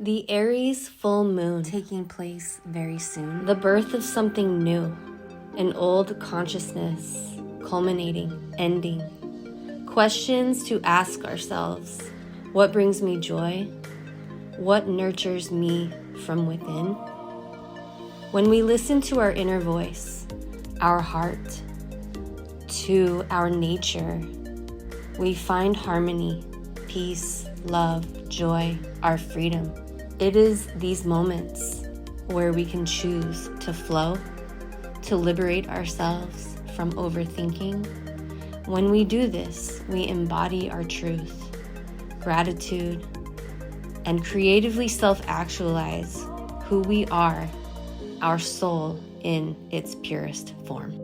The Aries Full Moon taking place very soon. The birth of something new. An old consciousness culminating, ending. Questions to ask ourselves. What brings me joy? What nurtures me from within? When we listen to our inner voice, our heart, to our nature, we find harmony, peace, love, joy, our freedom. It is these moments where we can choose to flow, to liberate ourselves from overthinking. When we do this, we embody our truth, gratitude, and creatively self-actualize who we are, our soul in its purest form.